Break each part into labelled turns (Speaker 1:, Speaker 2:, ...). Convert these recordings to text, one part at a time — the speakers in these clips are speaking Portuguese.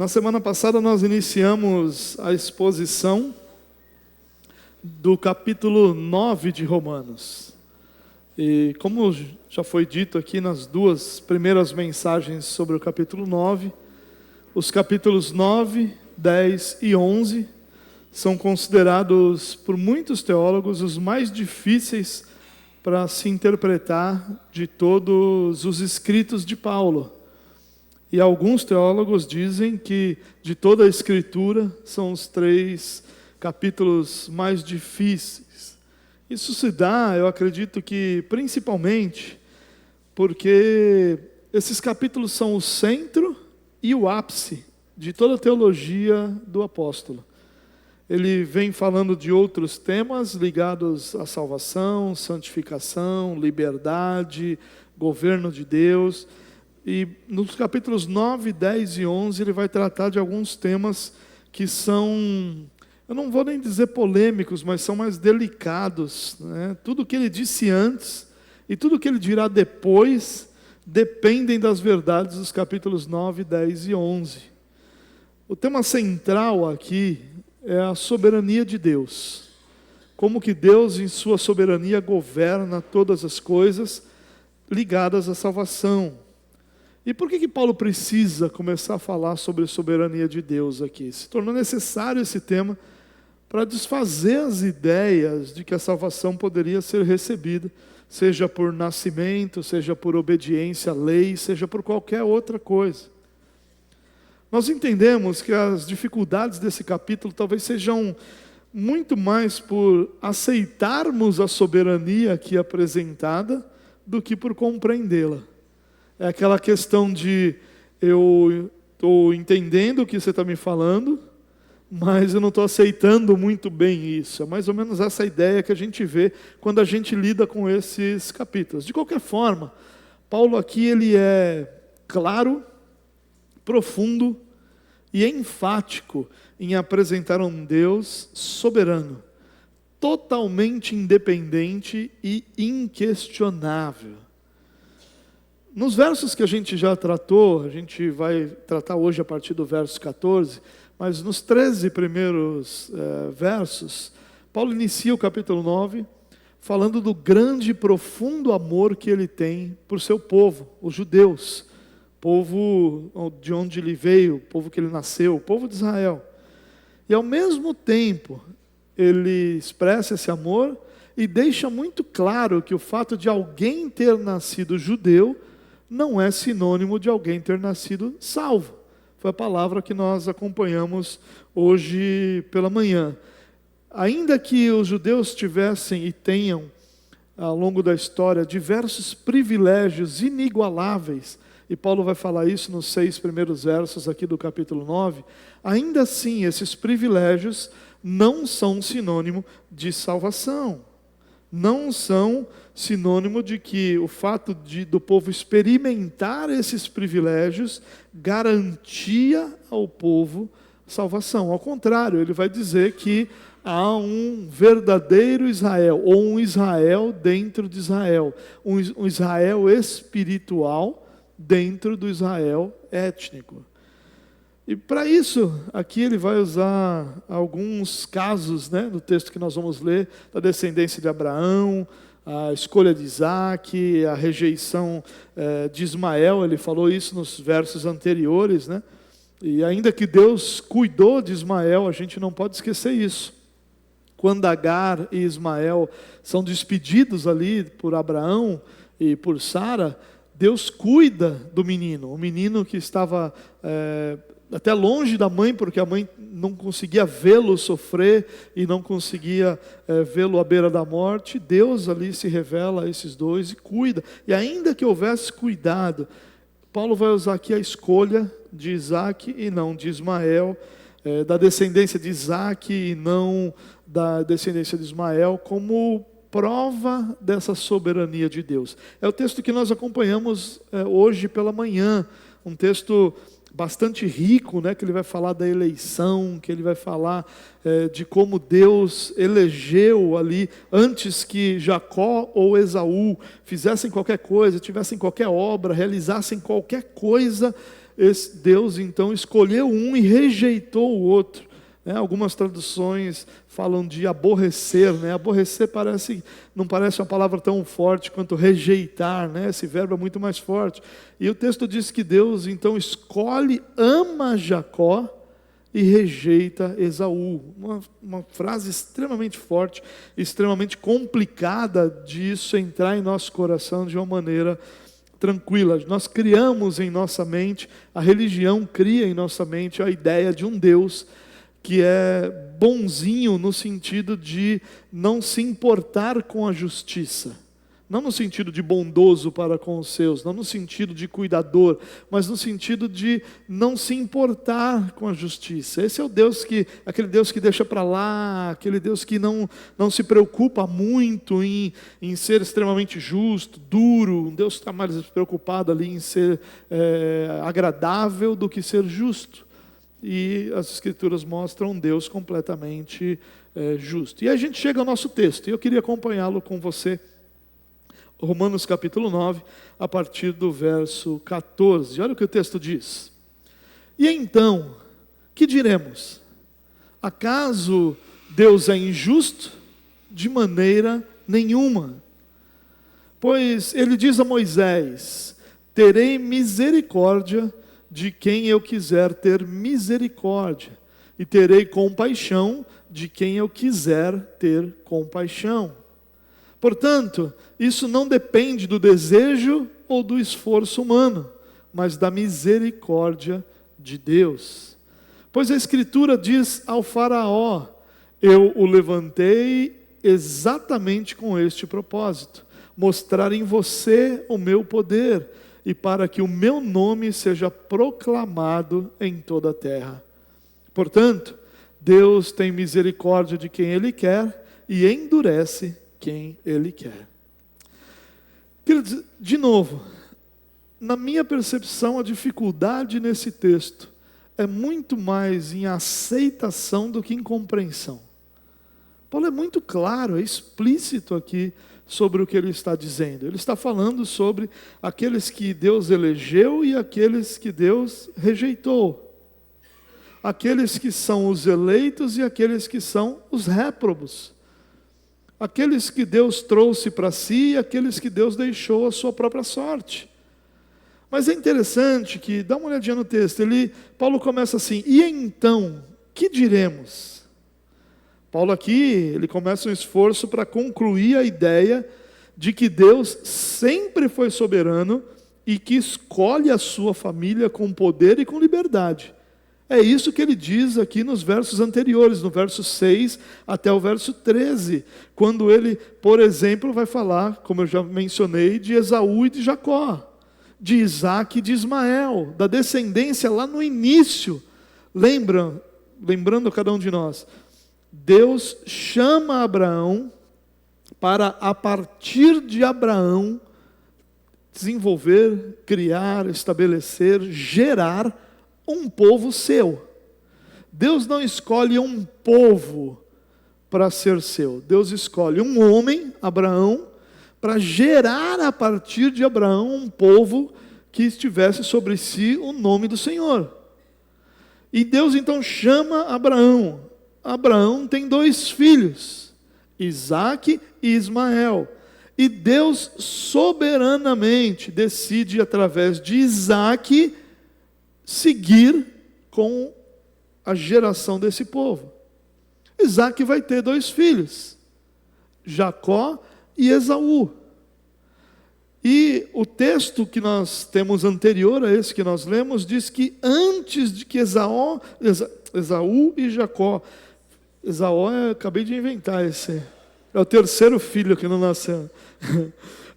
Speaker 1: Na semana passada nós iniciamos a exposição do capítulo 9 de Romanos. E como já foi dito aqui nas duas primeiras mensagens sobre o capítulo 9, os capítulos 9, 10 e 11 são considerados por muitos teólogos os mais difíceis para se interpretar de todos os escritos de Paulo. E alguns teólogos dizem que de toda a Escritura são os 3 capítulos mais difíceis. Isso se dá, eu acredito que principalmente porque esses capítulos são o centro e o ápice de toda a teologia do apóstolo. Ele vem falando de outros temas ligados à salvação, santificação, liberdade, governo de Deus. E nos capítulos 9, 10 e 11 ele vai tratar de alguns temas que são, eu não vou nem dizer polêmicos, mas são mais delicados, né? Tudo que ele disse antes e tudo que ele dirá depois dependem das verdades dos capítulos 9, 10 e 11. O tema central aqui é a soberania de Deus. Como que Deus, em sua soberania, governa todas as coisas ligadas à salvação. E por que Paulo precisa começar a falar sobre a soberania de Deus aqui? Se tornou necessário esse tema para desfazer as ideias de que a salvação poderia ser recebida, seja por nascimento, seja por obediência à lei, seja por qualquer outra coisa. Nós entendemos que as dificuldades desse capítulo talvez sejam muito mais por aceitarmos a soberania aqui apresentada do que por compreendê-la. É aquela questão de eu estou entendendo o que você está me falando, mas eu não estou aceitando muito bem isso. É mais ou menos essa ideia que a gente vê quando a gente lida com esses capítulos. De qualquer forma, Paulo aqui ele é claro, profundo e enfático em apresentar um Deus soberano, totalmente independente e inquestionável. Nos versos que a gente já tratou, a gente vai tratar hoje a partir do verso 14, mas nos 13 primeiros versos, Paulo inicia o capítulo 9 falando do grande e profundo amor que ele tem por seu povo, os judeus, povo de onde ele veio, o povo que ele nasceu, o povo de Israel. E ao mesmo tempo, ele expressa esse amor e deixa muito claro que o fato de alguém ter nascido judeu não é sinônimo de alguém ter nascido salvo. Foi a palavra que nós acompanhamos hoje pela manhã. Ainda que os judeus tivessem e tenham, ao longo da história, diversos privilégios inigualáveis, e Paulo vai falar isso nos 6 primeiros versos aqui do capítulo 9, ainda assim esses privilégios não são sinônimo de salvação. Não são sinônimo de que o fato do povo experimentar esses privilégios garantia ao povo salvação. Ao contrário, ele vai dizer que há um verdadeiro Israel, ou um Israel dentro de Israel, um Israel espiritual dentro do Israel étnico. E para isso, aqui ele vai usar alguns casos, né, no texto que nós vamos ler, da descendência de Abraão, a escolha de Isaac, a rejeição de Ismael. Ele falou isso nos versos anteriores, né? E ainda que Deus cuidou de Ismael, a gente não pode esquecer isso. Quando Agar e Ismael são despedidos ali por Abraão e por Sara, Deus cuida do menino, o menino que estava até longe da mãe, porque a mãe não conseguia vê-lo sofrer e não conseguia vê-lo à beira da morte. Deus ali se revela a esses dois e cuida. E ainda que houvesse cuidado, Paulo vai usar aqui a escolha de Isaac e não de Ismael, da descendência de Isaac e não da descendência de Ismael, como prova dessa soberania de Deus. É o texto que nós acompanhamos hoje pela manhã, um texto bastante rico, né, que ele vai falar da eleição, que ele vai falar de como Deus elegeu ali, antes que Jacó ou Esaú fizessem qualquer coisa, tivessem qualquer obra, realizassem qualquer coisa, Deus então escolheu um e rejeitou o outro. Algumas traduções falam de aborrecer, aborrecer não parece uma palavra tão forte quanto rejeitar, esse verbo é muito mais forte. E o texto diz que Deus então escolhe, ama Jacó e rejeita Esaú. Uma frase extremamente forte, extremamente complicada disso entrar em nosso coração de uma maneira tranquila. Nós criamos em nossa mente, a religião cria em nossa mente a ideia de um Deus que é bonzinho no sentido de não se importar com a justiça. Não no sentido de bondoso para com os seus, não no sentido de cuidador, mas no sentido de não se importar com a justiça. Esse é o Deus aquele Deus que deixa para lá, aquele Deus que não se preocupa muito em ser extremamente justo, duro. Um Deus que está mais preocupado ali em ser agradável do que ser justo. E as Escrituras mostram um Deus completamente justo. E a gente chega ao nosso texto, e eu queria acompanhá-lo com você. Romanos capítulo 9, a partir do verso 14. Olha o que o texto diz. E então, que diremos? Acaso Deus é injusto? De maneira nenhuma. Pois ele diz a Moisés: terei misericórdia de quem eu quiser ter misericórdia, e terei compaixão de quem eu quiser ter compaixão. Portanto, isso não depende do desejo ou do esforço humano, mas da misericórdia de Deus. Pois a Escritura diz ao Faraó: eu o levantei exatamente com este propósito, mostrar em você o meu poder, e para que o meu nome seja proclamado em toda a terra. Portanto, Deus tem misericórdia de quem Ele quer e endurece quem Ele quer. Queridos, de novo, na minha percepção, a dificuldade nesse texto é muito mais em aceitação do que em compreensão. Paulo é muito claro, é explícito aqui sobre o que ele está dizendo. Ele está falando sobre aqueles que Deus elegeu e aqueles que Deus rejeitou. Aqueles que são os eleitos e aqueles que são os réprobos. Aqueles que Deus trouxe para si e aqueles que Deus deixou à sua própria sorte. Mas é interessante que, dá uma olhadinha no texto, Paulo começa assim: e então, que diremos? Paulo aqui, ele começa um esforço para concluir a ideia de que Deus sempre foi soberano e que escolhe a sua família com poder e com liberdade. É isso que ele diz aqui nos versos anteriores, no verso 6 até o verso 13, quando ele, por exemplo, vai falar, como eu já mencionei, de Esaú e de Jacó, de Isaac e de Ismael, da descendência lá no início. Lembrando a cada um de nós, Deus chama Abraão para, a partir de Abraão, desenvolver, criar, estabelecer, gerar um povo seu. Deus não escolhe um povo para ser seu. Deus escolhe um homem, Abraão, para gerar a partir de Abraão um povo que estivesse sobre si o nome do Senhor. E Deus então chama Abraão. Abraão tem 2 filhos, Isaac e Ismael. E Deus soberanamente decide, através de Isaac, seguir com a geração desse povo. Isaac vai ter 2 filhos, Jacó e Esaú. E o texto que nós temos anterior a esse que nós lemos, diz que antes de que Esaú e Jacó... Esaú, acabei de inventar esse. É o 3º filho que não nasceu.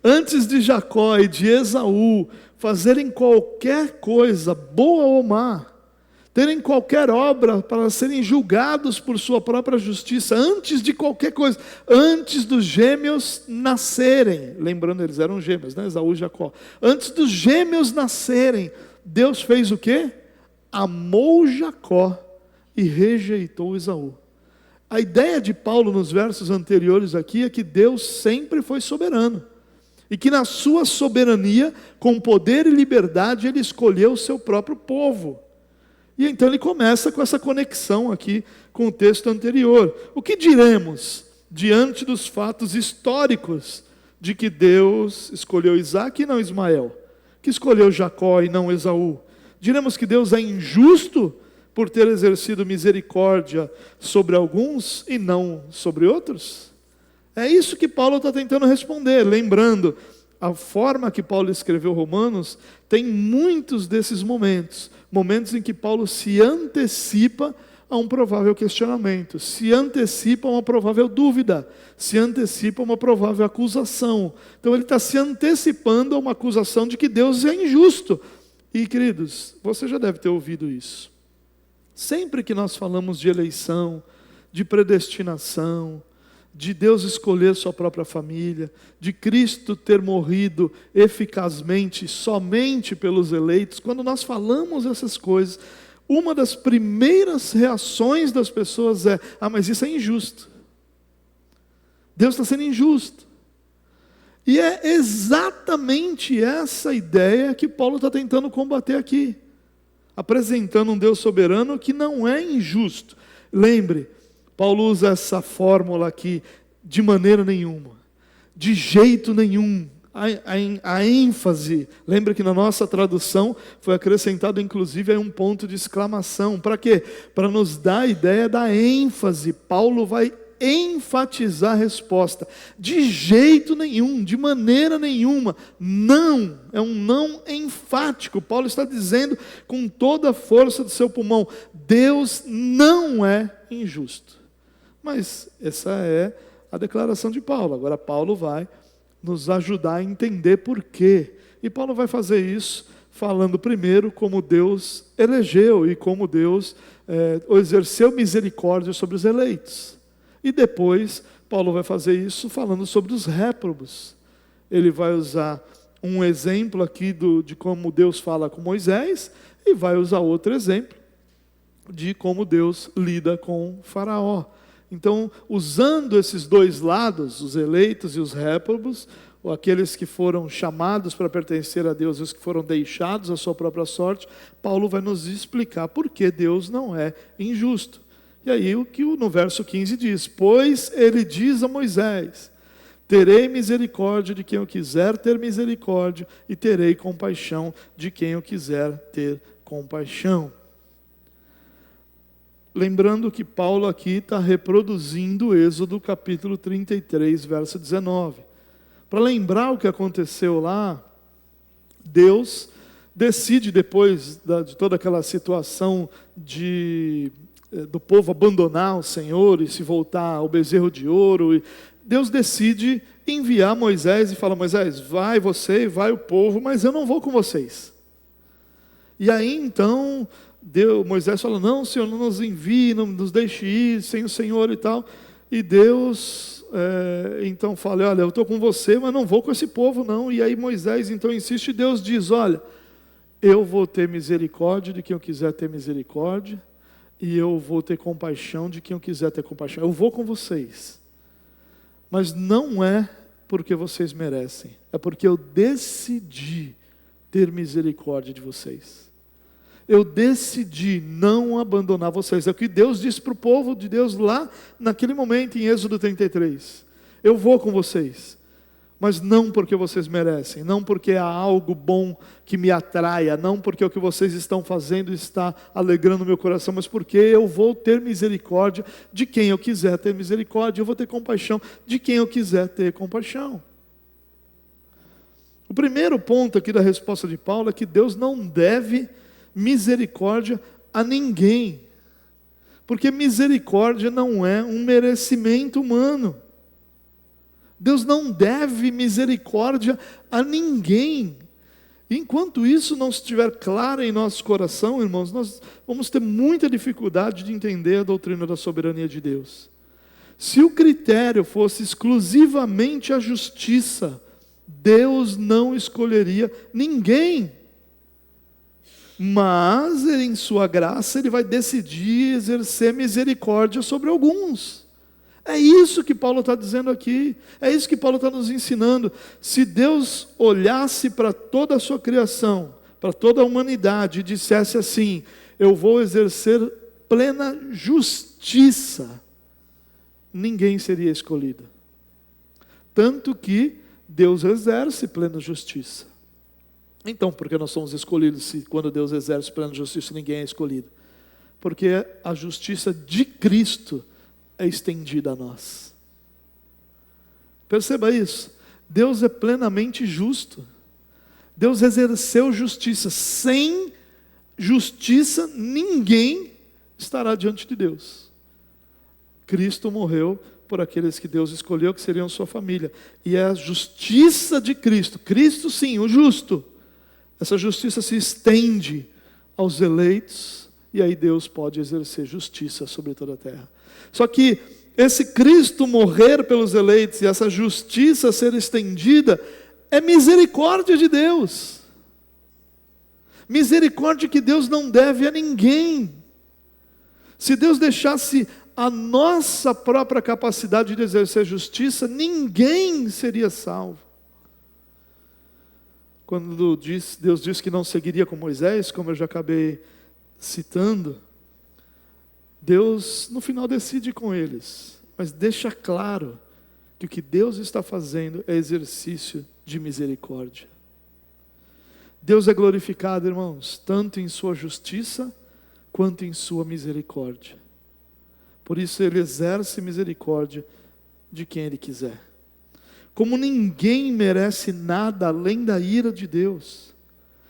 Speaker 1: Antes de Jacó e de Esaú fazerem qualquer coisa, boa ou má, terem qualquer obra para serem julgados por sua própria justiça, antes de qualquer coisa, antes dos gêmeos nascerem, lembrando, eles eram gêmeos, Esaú e Jacó. Antes dos gêmeos nascerem, Deus fez o quê? Amou Jacó e rejeitou Esaú. A ideia de Paulo nos versos anteriores aqui é que Deus sempre foi soberano. e que na sua soberania, com poder e liberdade, ele escolheu o seu próprio povo. E então ele começa com essa conexão aqui com o texto anterior. O que diremos diante dos fatos históricos de que Deus escolheu Isaac e não Ismael, que escolheu Jacó e não Esaú? Diremos que Deus é injusto por ter exercido misericórdia sobre alguns e não sobre outros? É isso que Paulo está tentando responder. Lembrando, a forma que Paulo escreveu Romanos tem muitos desses momentos em que Paulo se antecipa a um provável questionamento, se antecipa a uma provável dúvida, se antecipa a uma provável acusação. Então ele está se antecipando a uma acusação de que Deus é injusto. E queridos, você já deve ter ouvido isso. Sempre que nós falamos de eleição, de predestinação, de Deus escolher sua própria família, de Cristo ter morrido eficazmente somente pelos eleitos, quando nós falamos essas coisas, uma das primeiras reações das pessoas é: mas isso é injusto. Deus está sendo injusto. E é exatamente essa ideia que Paulo está tentando combater aqui, apresentando um Deus soberano que não é injusto. Lembre, Paulo usa essa fórmula aqui: de maneira nenhuma, de jeito nenhum. A ênfase, lembra que na nossa tradução foi acrescentado inclusive um ponto de exclamação. Para quê? Para nos dar a ideia da ênfase. Paulo vai enfatizar a resposta: de jeito nenhum, de maneira nenhuma, não, é um não enfático. Paulo está dizendo com toda a força do seu pulmão: Deus não é injusto. Mas essa é a declaração de Paulo. Agora Paulo vai nos ajudar a entender por quê. E Paulo vai fazer isso falando primeiro como Deus elegeu e como Deus exerceu misericórdia sobre os eleitos. E depois Paulo vai fazer isso falando sobre os réprobos. Ele vai usar um exemplo aqui de como Deus fala com Moisés, e vai usar outro exemplo de como Deus lida com Faraó. Então, usando esses dois lados, os eleitos e os réprobos, ou aqueles que foram chamados para pertencer a Deus e os que foram deixados à sua própria sorte, Paulo vai nos explicar por que Deus não é injusto. E aí o que no verso 15 diz: pois ele diz a Moisés: terei misericórdia de quem eu quiser ter misericórdia, e terei compaixão de quem eu quiser ter compaixão. Lembrando que Paulo aqui está reproduzindo Êxodo capítulo 33, verso 19. Para lembrar o que aconteceu lá, Deus decide, depois de toda aquela situação do povo abandonar o Senhor e se voltar ao bezerro de ouro, Deus decide enviar Moisés e fala: Moisés, vai você e vai o povo, mas eu não vou com vocês. E aí então Moisés fala: não, Senhor, não nos envie, não nos deixe ir sem o Senhor e tal. E Deus então fala: olha, eu estou com você, mas não vou com esse povo não. E aí Moisés então insiste, e Deus diz: olha, eu vou ter misericórdia de quem eu quiser ter misericórdia, e eu vou ter compaixão de quem eu quiser ter compaixão. Eu vou com vocês, mas não é porque vocês merecem, é porque eu decidi ter misericórdia de vocês. Eu decidi não abandonar vocês. É o que Deus disse para o povo de Deus lá naquele momento em Êxodo 33. Eu vou com vocês, mas não porque vocês merecem, não porque há algo bom que me atraia, não porque o que vocês estão fazendo está alegrando meu coração, mas porque eu vou ter misericórdia de quem eu quiser ter misericórdia, eu vou ter compaixão de quem eu quiser ter compaixão. O primeiro ponto aqui da resposta de Paulo é que Deus não deve misericórdia a ninguém, porque misericórdia não é um merecimento humano. Deus não deve misericórdia a ninguém. Enquanto isso não estiver claro em nosso coração, irmãos, nós vamos ter muita dificuldade de entender a doutrina da soberania de Deus. Se o critério fosse exclusivamente a justiça, Deus não escolheria ninguém. Mas em sua graça Ele vai decidir exercer misericórdia sobre alguns. É isso que Paulo está dizendo aqui, é isso que Paulo está nos ensinando. Se Deus olhasse para toda a sua criação, para toda a humanidade e dissesse assim: eu vou exercer plena justiça, ninguém seria escolhido. Tanto que Deus exerce plena justiça. Então, por que nós somos escolhidos se quando Deus exerce plena justiça ninguém é escolhido? Porque a justiça de Cristo é estendida a nós. Perceba isso. Deus é plenamente justo. Deus exerceu justiça. Sem justiça, ninguém estará diante de Deus. Cristo morreu por aqueles que Deus escolheu, que seriam sua família. E é a justiça de Cristo. Cristo, sim, o justo. Essa justiça se estende aos eleitos. E aí Deus pode exercer justiça sobre toda a terra. Só que esse Cristo morrer pelos eleitos e essa justiça ser estendida é misericórdia de Deus. Misericórdia que Deus não deve a ninguém. Se Deus deixasse a nossa própria capacidade de exercer justiça, ninguém seria salvo. Quando Deus disse que não seguiria com Moisés, como eu já acabei citando, Deus no final decide com eles, mas deixa claro que o que Deus está fazendo é exercício de misericórdia. Deus é glorificado, irmãos, tanto em sua justiça quanto em sua misericórdia. Por isso Ele exerce misericórdia de quem Ele quiser. Como ninguém merece nada além da ira de Deus,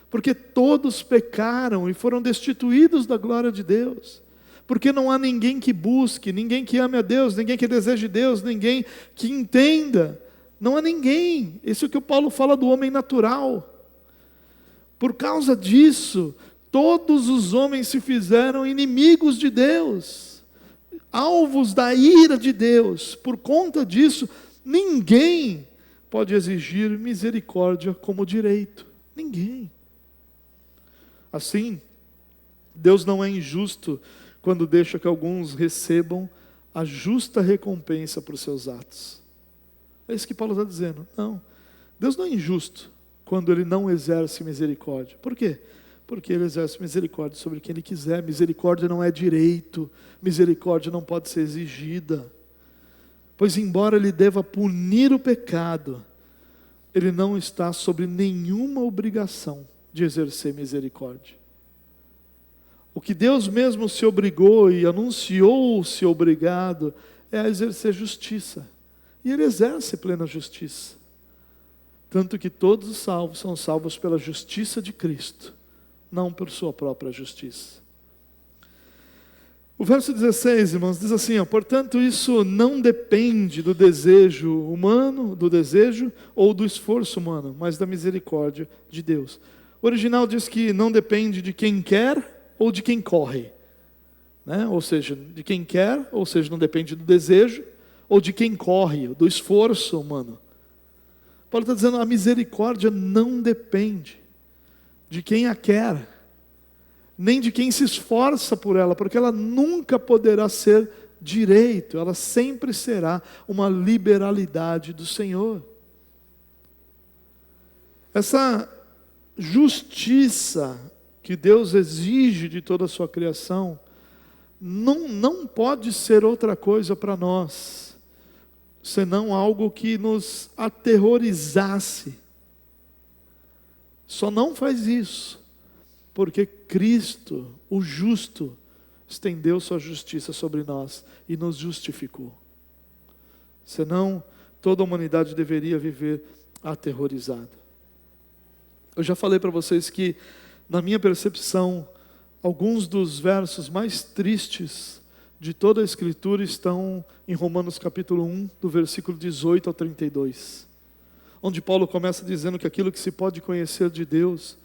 Speaker 1: porque todos pecaram e foram destituídos da glória de Deus. Porque não há ninguém que busque, ninguém que ame a Deus, ninguém que deseje Deus, ninguém que entenda. Não há ninguém. Isso é o que o Paulo fala do homem natural. Por causa disso, todos os homens se fizeram inimigos de Deus, alvos da ira de Deus. Por conta disso, ninguém pode exigir misericórdia como direito. Ninguém. Assim, Deus não é injusto quando deixa que alguns recebam a justa recompensa por seus atos. É isso que Paulo está dizendo. Não, Deus não é injusto quando Ele não exerce misericórdia. Por quê? Porque Ele exerce misericórdia sobre quem Ele quiser. Misericórdia não é direito, misericórdia não pode ser exigida. Pois embora Ele deva punir o pecado, Ele não está sobre nenhuma obrigação de exercer misericórdia. O que Deus mesmo se obrigou e anunciou-se obrigado é a exercer justiça. E Ele exerce plena justiça. Tanto que todos os salvos são salvos pela justiça de Cristo, não por sua própria justiça. O verso 16, irmãos, diz assim: portanto, isso não depende do desejo humano, do desejo ou do esforço humano, mas da misericórdia de Deus. O original diz que não depende de quem quer ou de quem corre, né? Ou seja, de quem quer, ou seja, não depende do desejo, ou de quem corre, do esforço humano. Paulo está dizendo, a misericórdia não depende de quem a quer, nem de quem se esforça por ela, porque ela nunca poderá ser direito, ela sempre será uma liberalidade do Senhor. Essa justiça que Deus exige de toda a sua criação, não pode ser outra coisa para nós, senão algo que nos aterrorizasse. Só não faz isso, porque Cristo, o justo, estendeu sua justiça sobre nós e nos justificou. Senão, toda a humanidade deveria viver aterrorizada. Eu já falei para vocês que, na minha percepção, alguns dos versos mais tristes de toda a Escritura estão em Romanos capítulo 1, do versículo 18 ao 32. Onde Paulo começa dizendo que aquilo que se pode conhecer de Deus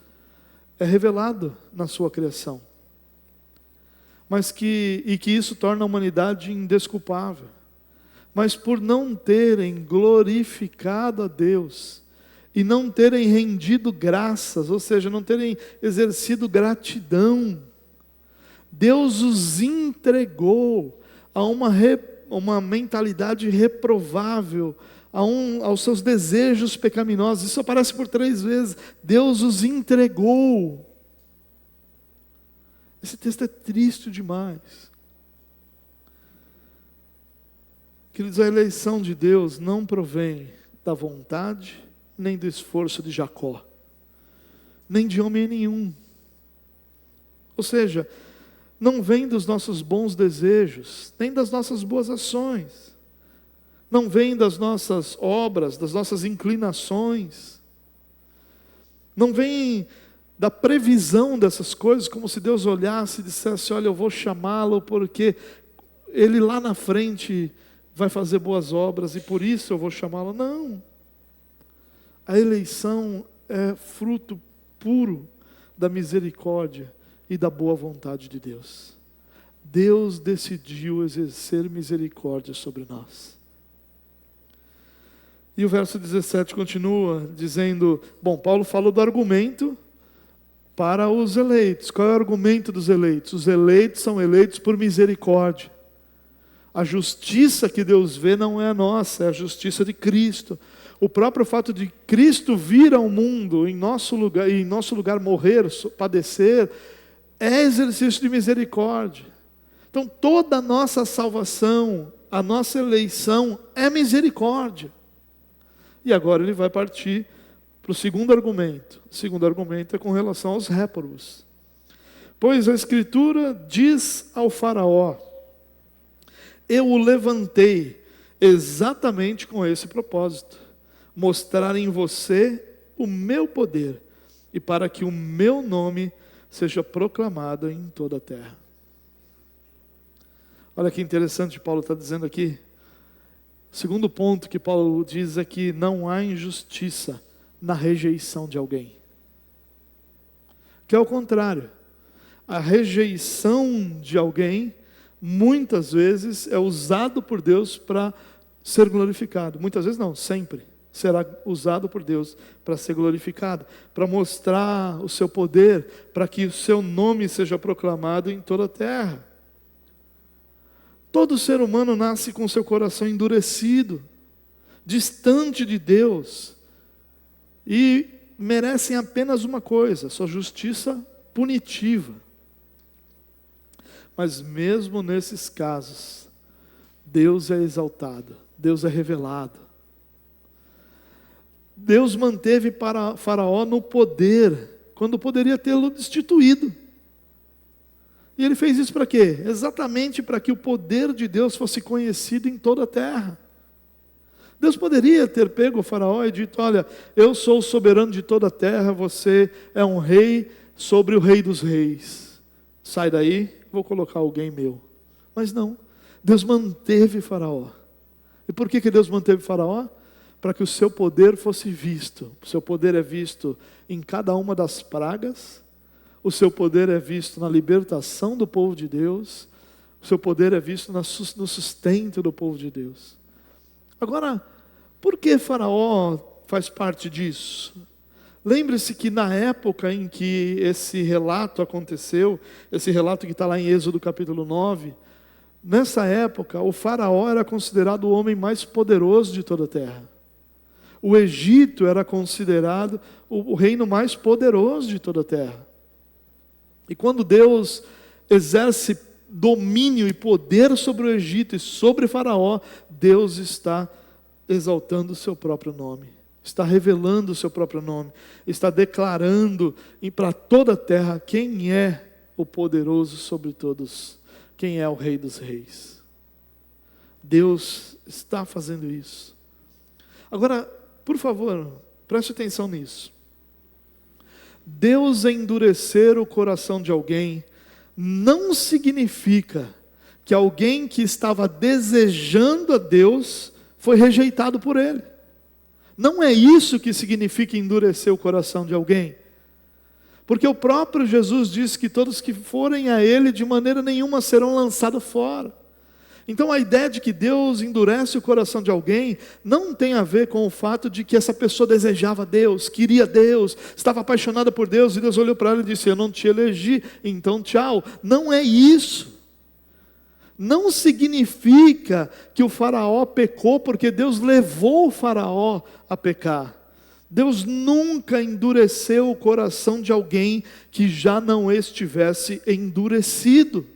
Speaker 1: é revelado na sua criação. E que isso torna a humanidade indesculpável. Mas por não terem glorificado a Deus, e não terem rendido graças, ou seja, não terem exercido gratidão, Deus os entregou a uma uma mentalidade reprovável, aos seus desejos pecaminosos. Isso aparece por 3 vezes. Deus os entregou. Esse texto é triste demais. Queridos, a eleição de Deus não provém da vontade, nem do esforço de Jacó, nem de homem nenhum. Ou seja, não vem dos nossos bons desejos, nem das nossas boas ações. Não vem das nossas obras, das nossas inclinações. Não vem da previsão dessas coisas, como se Deus olhasse e dissesse: olha, eu vou chamá-lo porque ele lá na frente vai fazer boas obras e por isso eu vou chamá-lo. Não. A eleição é fruto puro da misericórdia e da boa vontade de Deus. Deus decidiu exercer misericórdia sobre nós. E o verso 17 continua dizendo, Paulo falou do argumento para os eleitos. Qual é o argumento dos eleitos? Os eleitos são eleitos por misericórdia. A justiça que Deus vê não é a nossa, é a justiça de Cristo. O próprio fato de Cristo vir ao mundo em nosso lugar morrer, padecer, é exercício de misericórdia. Então toda a nossa salvação, a nossa eleição é misericórdia. E agora ele vai partir para o segundo argumento. O segundo argumento é com relação aos réprobos. Pois a Escritura diz ao faraó: eu o levantei exatamente com esse propósito, mostrar em você o meu poder, e para que o meu nome seja proclamado em toda a terra. Olha que interessante Paulo está dizendo aqui. O segundo ponto que Paulo diz é que não há injustiça na rejeição de alguém. Que é o contrário. A rejeição de alguém, muitas vezes, é usado por Deus para ser glorificado. Muitas vezes não, sempre será usado por Deus para ser glorificado, para mostrar o seu poder, para que o seu nome seja proclamado em toda a terra. Todo ser humano nasce com seu coração endurecido, distante de Deus, e merecem apenas uma coisa: sua justiça punitiva. Mas mesmo nesses casos, Deus é exaltado, Deus é revelado. Deus manteve para Faraó no poder, quando poderia tê-lo destituído. E ele fez isso para quê? Exatamente para que o poder de Deus fosse conhecido em toda a terra. Deus poderia ter pego o Faraó e dito: olha, eu sou o soberano de toda a terra, você é um rei sobre o rei dos reis. Sai daí, vou colocar alguém meu. Mas não, Deus manteve Faraó. E por que Deus manteve Faraó? Para que o seu poder fosse visto. O seu poder é visto em cada uma das pragas. O seu poder é visto na libertação do povo de Deus. O seu poder é visto no sustento do povo de Deus. Agora, por que Faraó faz parte disso? Lembre-se que na época em que esse relato aconteceu, esse relato que está lá em Êxodo capítulo 9, nessa época o Faraó era considerado o homem mais poderoso de toda a terra. O Egito era considerado o reino mais poderoso de toda a terra. E quando Deus exerce domínio e poder sobre o Egito e sobre Faraó, Deus está exaltando o seu próprio nome, está revelando o seu próprio nome, está declarando para toda a terra quem é o poderoso sobre todos, quem é o Rei dos Reis. Deus está fazendo isso. Agora, por favor, preste atenção nisso. Deus endurecer o coração de alguém não significa que alguém que estava desejando a Deus foi rejeitado por Ele. Não é isso que significa endurecer o coração de alguém. Porque o próprio Jesus disse que todos que forem a Ele de maneira nenhuma serão lançados fora. Então a ideia de que Deus endurece o coração de alguém não tem a ver com o fato de que essa pessoa desejava Deus, queria Deus, estava apaixonada por Deus, e Deus olhou para ela e disse: eu não te elegi, então tchau. Não é isso. Não significa que o faraó pecou porque Deus levou o faraó a pecar. Deus nunca endureceu o coração de alguém que já não estivesse endurecido.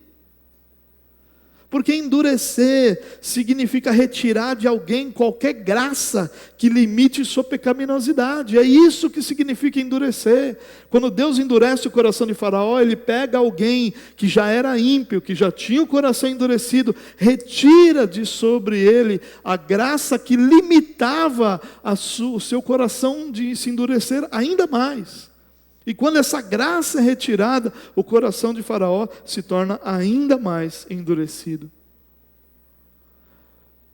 Speaker 1: Porque endurecer significa retirar de alguém qualquer graça que limite sua pecaminosidade. É isso que significa endurecer. Quando Deus endurece o coração de Faraó, Ele pega alguém que já era ímpio, que já tinha o coração endurecido, retira de sobre ele a graça que limitava o seu coração de se endurecer ainda mais. E quando essa graça é retirada, o coração de Faraó se torna ainda mais endurecido.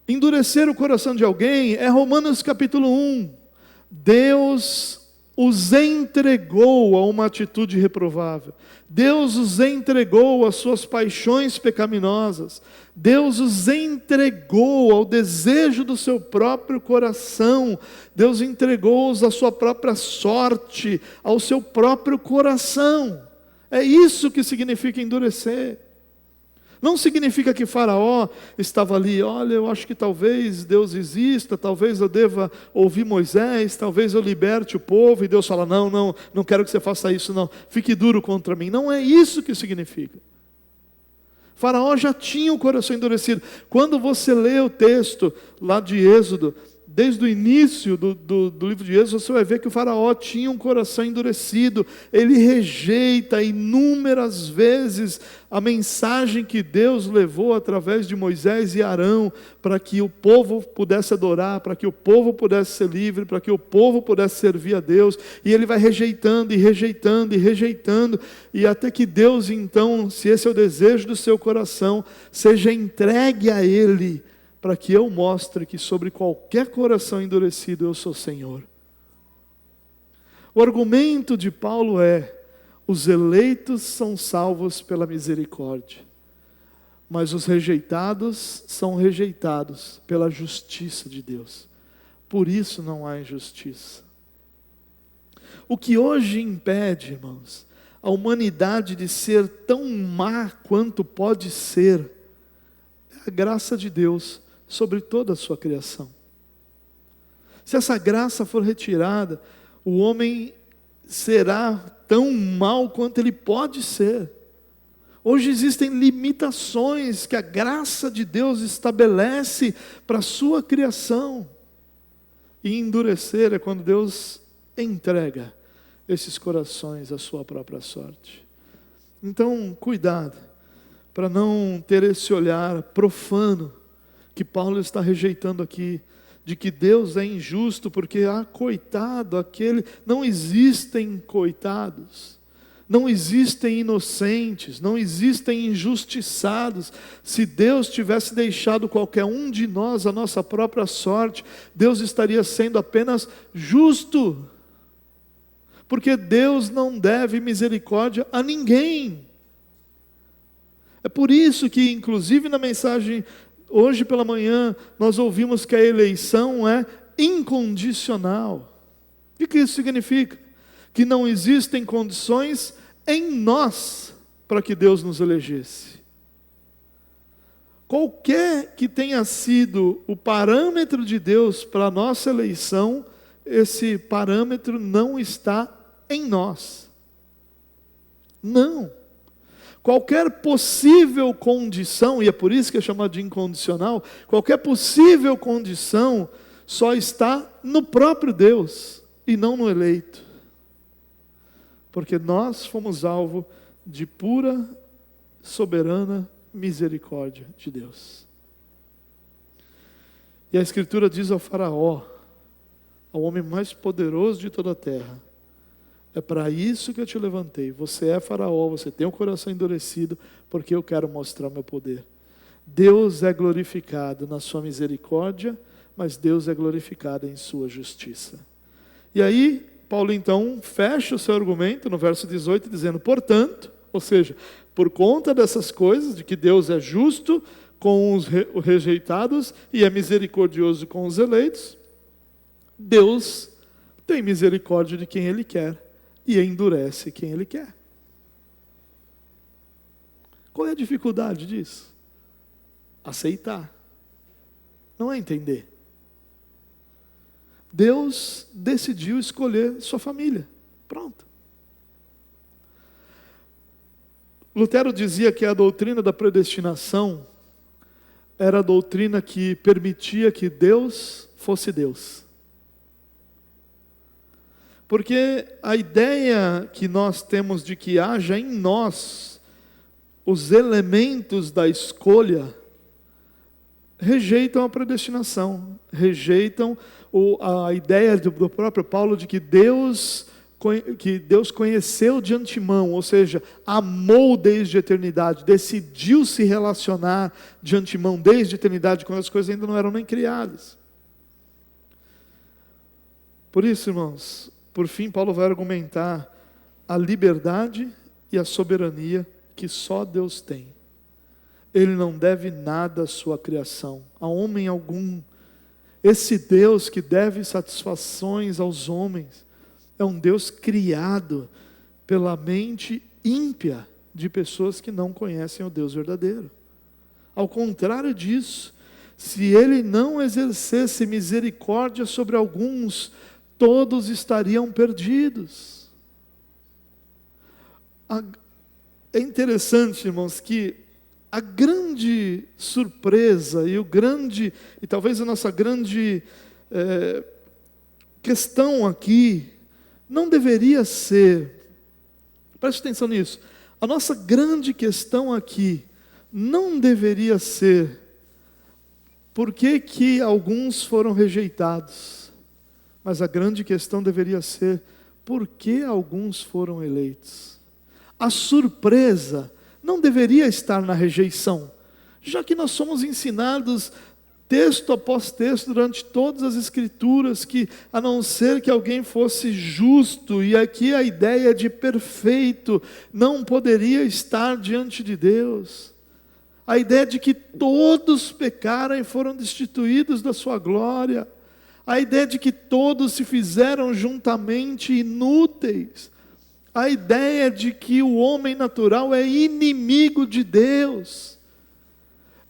Speaker 1: Endurecer o coração de alguém é Romanos capítulo 1. Deus os entregou a uma atitude reprovável. Deus os entregou às suas paixões pecaminosas. Deus os entregou ao desejo do seu próprio coração. Deus entregou-os à sua própria sorte, ao seu próprio coração. É isso que significa endurecer. Não significa que Faraó estava ali, olha, eu acho que talvez Deus exista, talvez eu deva ouvir Moisés, talvez eu liberte o povo, e Deus fala, não quero que você faça isso não, fique duro contra mim. Não é isso que significa. Faraó já tinha o coração endurecido. Quando você lê o texto lá de Êxodo, desde o início do livro de Êxodo, você vai ver que o faraó tinha um coração endurecido. Ele rejeita inúmeras vezes a mensagem que Deus levou através de Moisés e Arão, para que o povo pudesse adorar, para que o povo pudesse ser livre, para que o povo pudesse servir a Deus. E ele vai rejeitando, e rejeitando, e rejeitando, e até que Deus então, se esse é o desejo do seu coração, seja entregue a Ele, para que eu mostre que sobre qualquer coração endurecido eu sou Senhor. O argumento de Paulo é: os eleitos são salvos pela misericórdia, mas os rejeitados são rejeitados pela justiça de Deus. Por isso não há injustiça. O que hoje impede, irmãos, a humanidade de ser tão má quanto pode ser, é a graça de Deus sobre toda a sua criação. Se essa graça for retirada, o homem será tão mal quanto ele pode ser. Hoje existem limitações que a graça de Deus estabelece para a sua criação. E endurecer é quando Deus entrega esses corações à sua própria sorte. Então, cuidado, para não ter esse olhar profano que Paulo está rejeitando aqui, de que Deus é injusto, porque coitado aquele. Não existem coitados, não existem inocentes, não existem injustiçados. Se Deus tivesse deixado qualquer um de nós a nossa própria sorte, Deus estaria sendo apenas justo, porque Deus não deve misericórdia a ninguém. É por isso que, inclusive na mensagem hoje pela manhã, nós ouvimos que a eleição é incondicional. O que isso significa? Que não existem condições em nós para que Deus nos elegesse. Qualquer que tenha sido o parâmetro de Deus para a nossa eleição, esse parâmetro não está em nós. Não. Qualquer possível condição, e é por isso que é chamado de incondicional, qualquer possível condição só está no próprio Deus e não no eleito. Porque nós fomos alvo de pura, soberana misericórdia de Deus. E a Escritura diz ao faraó, ao homem mais poderoso de toda a terra: é para isso que eu te levantei. Você é faraó, você tem o coração endurecido, porque eu quero mostrar meu poder. Deus é glorificado na sua misericórdia, mas Deus é glorificado em sua justiça. E aí, Paulo então fecha o seu argumento no verso 18, dizendo: portanto, ou seja, por conta dessas coisas, de que Deus é justo com os rejeitados e é misericordioso com os eleitos, Deus tem misericórdia de quem Ele quer e endurece quem Ele quer. Qual é a dificuldade disso? aceitar, não é entender. Deus decidiu escolher sua família. Pronto. Lutero dizia que a doutrina da predestinação era a doutrina que permitia que Deus fosse Deus. Porque a ideia que nós temos de que haja em nós os elementos da escolha rejeitam a predestinação, rejeitam a ideia do próprio Paulo de que Deus conheceu de antemão, ou seja, amou desde a eternidade, decidiu se relacionar de antemão desde a eternidade, quando as coisas ainda não eram nem criadas. Por isso, irmãos, por fim, Paulo vai argumentar a liberdade e a soberania que só Deus tem. Ele não deve nada à sua criação, a homem algum. Esse Deus que deve satisfações aos homens é um Deus criado pela mente ímpia de pessoas que não conhecem o Deus verdadeiro. Ao contrário disso, se Ele não exercesse misericórdia sobre alguns, todos estariam perdidos. É interessante, irmãos, que a grande surpresa e talvez a nossa grande questão aqui não deveria ser, preste atenção nisso, a nossa grande questão aqui não deveria ser por que alguns foram rejeitados, mas a grande questão deveria ser por que alguns foram eleitos. A surpresa não deveria estar na rejeição, já que nós somos ensinados texto após texto durante todas as escrituras que, a não ser que alguém fosse justo, e aqui a ideia de perfeito, não poderia estar diante de Deus. A ideia de que todos pecaram e foram destituídos da sua glória. A ideia de que todos se fizeram juntamente inúteis. A ideia de que o homem natural é inimigo de Deus.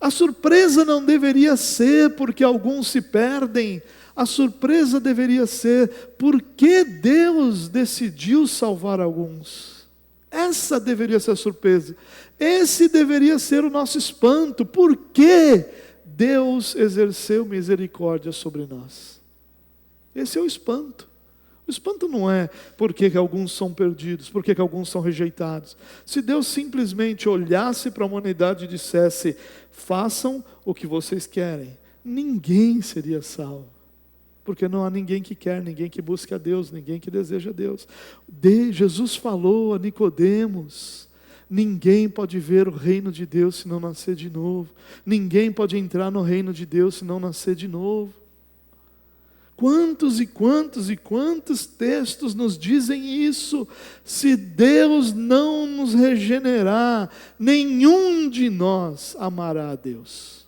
Speaker 1: A surpresa não deveria ser porque alguns se perdem. A surpresa deveria ser porque Deus decidiu salvar alguns. Essa deveria ser a surpresa. Esse deveria ser o nosso espanto. Por que Deus exerceu misericórdia sobre nós? Esse é o espanto. O espanto não é porque alguns são perdidos, porque alguns são rejeitados. Se Deus simplesmente olhasse para a humanidade e dissesse, façam o que vocês querem, ninguém seria salvo. Porque não há ninguém que quer, ninguém que busque a Deus, ninguém que deseja a Deus. Jesus falou a Nicodemos, ninguém pode ver o reino de Deus se não nascer de novo. Ninguém pode entrar no reino de Deus se não nascer de novo. Quantos e quantos e quantos textos nos dizem isso? Se Deus não nos regenerar, nenhum de nós amará a Deus.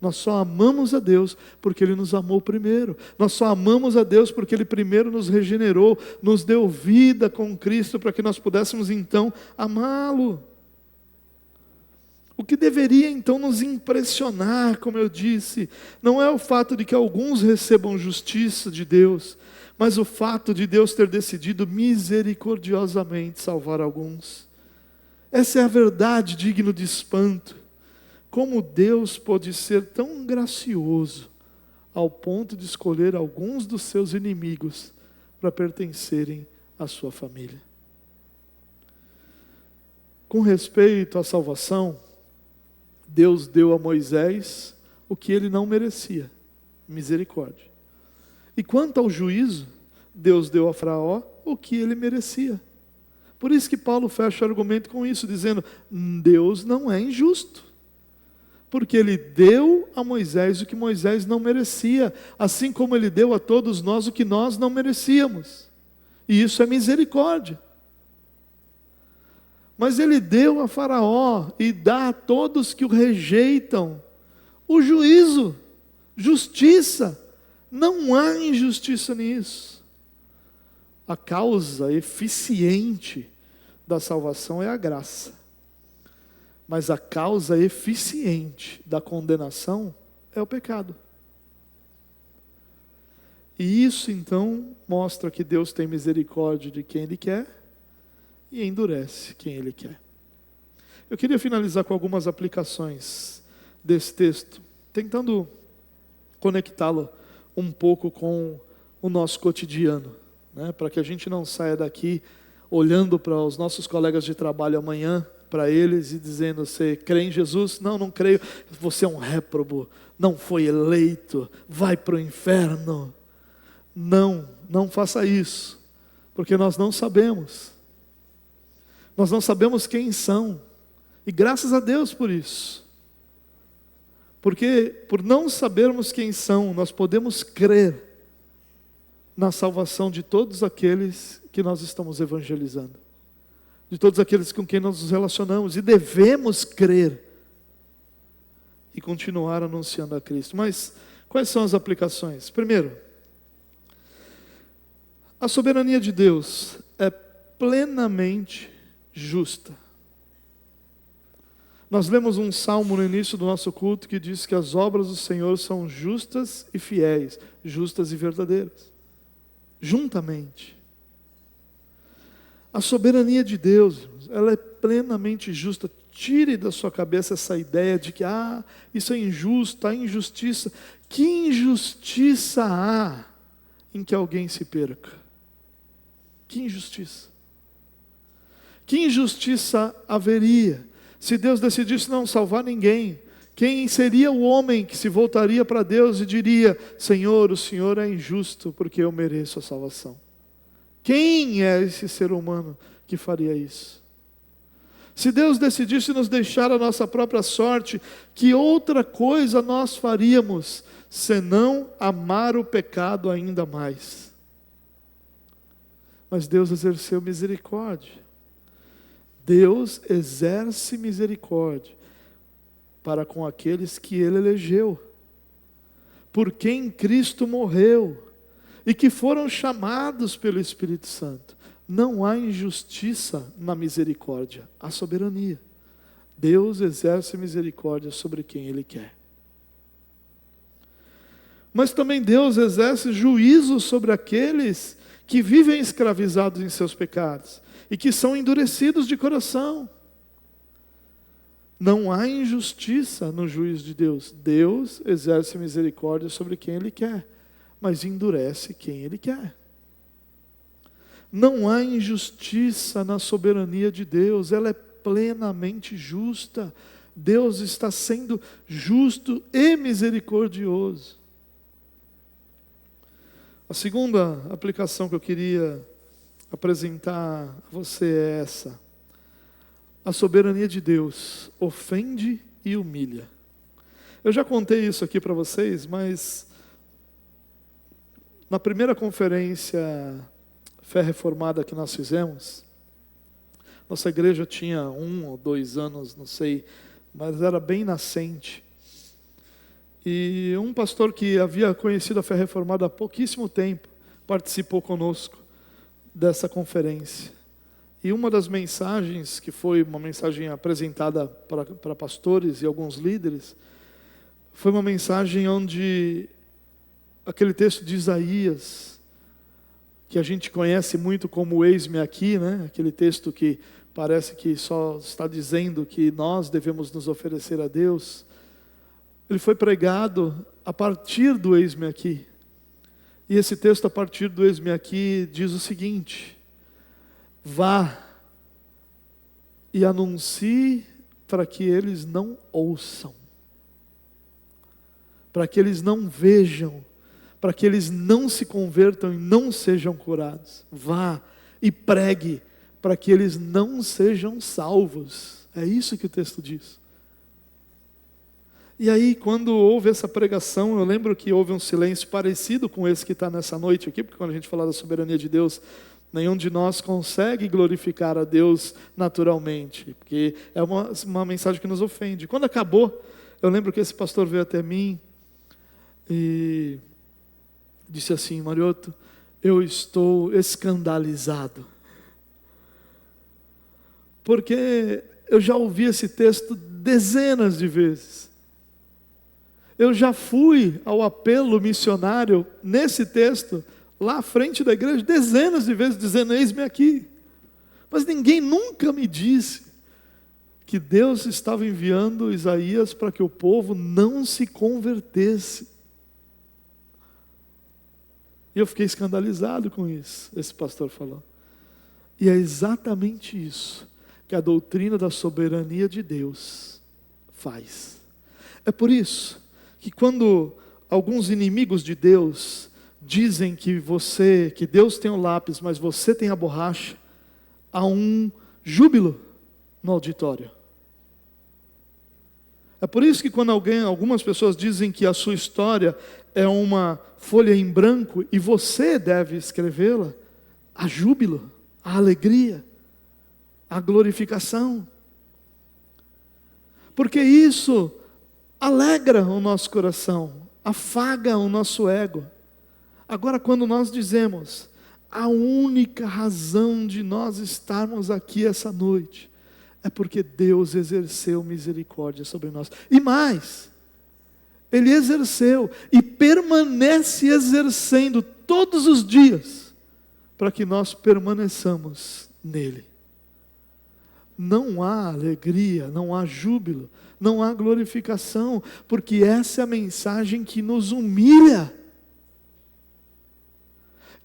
Speaker 1: Nós só amamos a Deus porque Ele nos amou primeiro. Nós só amamos a Deus porque Ele primeiro nos regenerou, nos deu vida com Cristo para que nós pudéssemos então amá-lo. O que deveria então nos impressionar, como eu disse, não é o fato de que alguns recebam justiça de Deus, mas o fato de Deus ter decidido misericordiosamente salvar alguns. Essa é a verdade digna de espanto. Como Deus pode ser tão gracioso ao ponto de escolher alguns dos seus inimigos para pertencerem à sua família. Com respeito à salvação, Deus deu a Moisés o que ele não merecia, misericórdia. E quanto ao juízo, Deus deu a Faraó o que ele merecia. Por isso que Paulo fecha o argumento com isso, dizendo, Deus não é injusto. Porque ele deu a Moisés o que Moisés não merecia, assim como ele deu a todos nós o que nós não merecíamos. E isso é misericórdia. Mas ele deu a Faraó e dá a todos que o rejeitam o juízo, justiça. Não há injustiça nisso. A causa eficiente da salvação é a graça. Mas a causa eficiente da condenação é o pecado. E isso então mostra que Deus tem misericórdia de quem Ele quer e endurece quem Ele quer. Eu queria finalizar com algumas aplicações desse texto, tentando conectá-lo um pouco com o nosso cotidiano, né? Para que a gente não saia daqui olhando para os nossos colegas de trabalho amanhã, para eles e dizendo: você crê em Jesus? Não, não creio. Você é um réprobo, não foi eleito, vai para o inferno. Não, não faça isso, porque nós não sabemos. Nós não sabemos quem são, e graças a Deus por isso. Porque por não sabermos quem são, nós podemos crer na salvação de todos aqueles que nós estamos evangelizando, de todos aqueles com quem nós nos relacionamos, e devemos crer e continuar anunciando a Cristo. Mas quais são as aplicações? Primeiro, a soberania de Deus é plenamente justa. Nós lemos um salmo no início do nosso culto que diz que as obras do Senhor são justas e fiéis, justas e verdadeiras, juntamente. A soberania de Deus, ela é plenamente justa. Tire da sua cabeça essa ideia de que isso é injusto, há injustiça. Que injustiça há em que alguém se perca? Que injustiça? Que injustiça haveria se Deus decidisse não salvar ninguém? Quem seria o homem que se voltaria para Deus e diria: Senhor, o Senhor é injusto porque eu mereço a salvação? Quem é esse ser humano que faria isso? Se Deus decidisse nos deixar a nossa própria sorte, que outra coisa nós faríamos senão amar o pecado ainda mais? Mas Deus exerceu misericórdia. Deus exerce misericórdia para com aqueles que Ele elegeu, por quem Cristo morreu, e que foram chamados pelo Espírito Santo. Não há injustiça na misericórdia, há soberania. Deus exerce misericórdia sobre quem Ele quer. Mas também Deus exerce juízo sobre aqueles que vivem escravizados em seus pecados e que são endurecidos de coração. Não há injustiça no juízo de Deus. Deus exerce misericórdia sobre quem Ele quer, mas endurece quem Ele quer. Não há injustiça na soberania de Deus, ela é plenamente justa. Deus está sendo justo e misericordioso. A segunda aplicação que eu queria apresentar a você é essa: a soberania de Deus ofende e humilha. Eu já contei isso aqui para vocês, mas na primeira conferência Fé Reformada que nós fizemos, nossa igreja tinha 1 ou 2 anos, não sei, mas era bem nascente. E um pastor que havia conhecido a Fé Reformada há pouquíssimo tempo participou conosco dessa conferência. E uma das mensagens, que foi uma mensagem apresentada para pastores e alguns líderes, foi uma mensagem onde aquele texto de Isaías, que a gente conhece muito como "Eis-me aqui", né? Aquele texto que parece que só está dizendo que nós devemos nos oferecer a Deus, ele foi pregado a partir do "Eis-me aqui". E esse texto, a partir do "Eis-me aqui", diz o seguinte: vá e anuncie para que eles não ouçam, para que eles não vejam, para que eles não se convertam e não sejam curados. Vá e pregue para que eles não sejam salvos. É isso que o texto diz. E aí, quando houve essa pregação, eu lembro que houve um silêncio parecido com esse que está nessa noite aqui, porque quando a gente fala da soberania de Deus, nenhum de nós consegue glorificar a Deus naturalmente, porque é uma mensagem que nos ofende. Quando acabou, eu lembro que esse pastor veio até mim e disse assim: Marioto, eu estou escandalizado, porque eu já ouvi esse texto dezenas de vezes. Eu já fui ao apelo missionário nesse texto, lá à frente da igreja, dezenas de vezes, dizendo: eis-me aqui. Mas ninguém nunca me disse que Deus estava enviando Isaías para que o povo não se convertesse. E eu fiquei escandalizado com isso, esse pastor falou. E é exatamente isso que a doutrina da soberania de Deus faz. É por isso que quando alguns inimigos de Deus dizem que Deus tem o lápis, mas você tem a borracha, há um júbilo no auditório. É por isso que quando algumas pessoas dizem que a sua história é uma folha em branco e você deve escrevê-la, há júbilo, há alegria, há glorificação. Porque isso alegra o nosso coração, afaga o nosso ego. Agora, quando nós dizemos: a única razão de nós estarmos aqui essa noite é porque Deus exerceu misericórdia sobre nós. E mais, Ele exerceu e permanece exercendo todos os dias para que nós permaneçamos nele. Não há alegria, não há júbilo, não há glorificação, porque essa é a mensagem que nos humilha,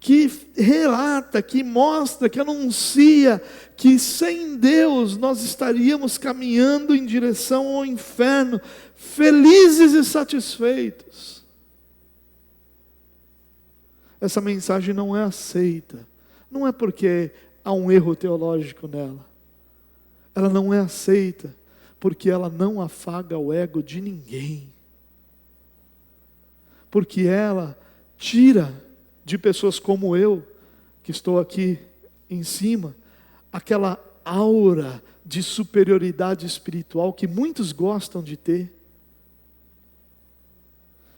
Speaker 1: que relata, que mostra, que anuncia que sem Deus nós estaríamos caminhando em direção ao inferno, felizes e satisfeitos. Essa mensagem não é aceita, não é porque há um erro teológico nela. Ela não é aceita porque ela não afaga o ego de ninguém. Porque ela tira de pessoas como eu, que estou aqui em cima, aquela aura de superioridade espiritual que muitos gostam de ter,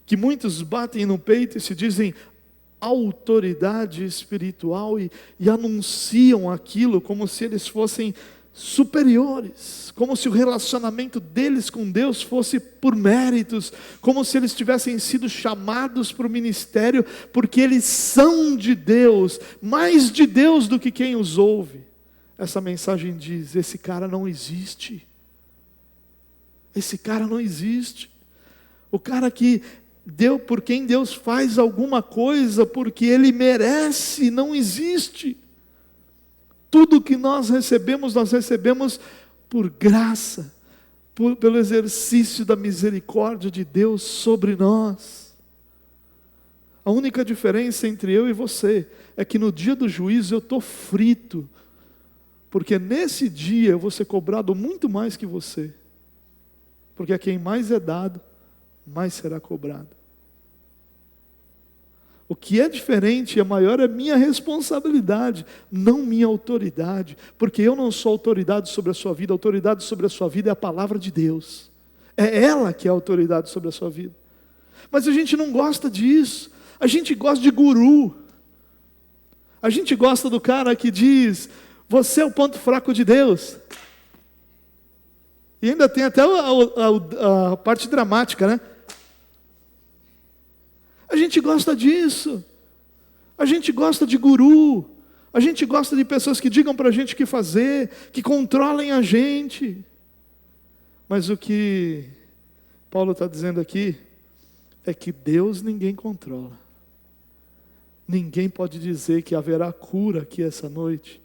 Speaker 1: que muitos batem no peito e se dizem autoridade espiritual e anunciam aquilo como se eles fossem superiores, como se o relacionamento deles com Deus fosse por méritos, como se eles tivessem sido chamados para o ministério, porque eles são de Deus, mais de Deus do que quem os ouve. Essa mensagem diz: esse cara não existe. Esse cara não existe. O cara que por quem Deus faz alguma coisa porque ele merece, não existe. Tudo que nós recebemos por graça, pelo exercício da misericórdia de Deus sobre nós. A única diferença entre eu e você é que no dia do juízo eu estou frito, porque nesse dia eu vou ser cobrado muito mais que você, porque a quem mais é dado, mais será cobrado. O que é diferente, é maior, é minha responsabilidade, não minha autoridade, porque eu não sou autoridade sobre a sua vida. A autoridade sobre a sua vida é a palavra de Deus, é ela que é a autoridade sobre a sua vida. Mas a gente não gosta disso, a gente gosta de guru, a gente gosta do cara que diz: você é o ponto fraco de Deus, e ainda tem até a parte dramática, né? A gente gosta disso, a gente gosta de guru, a gente gosta de pessoas que digam para a gente o que fazer, que controlem a gente. Mas o que Paulo está dizendo aqui é que Deus ninguém controla. Ninguém pode dizer que haverá cura aqui essa noite,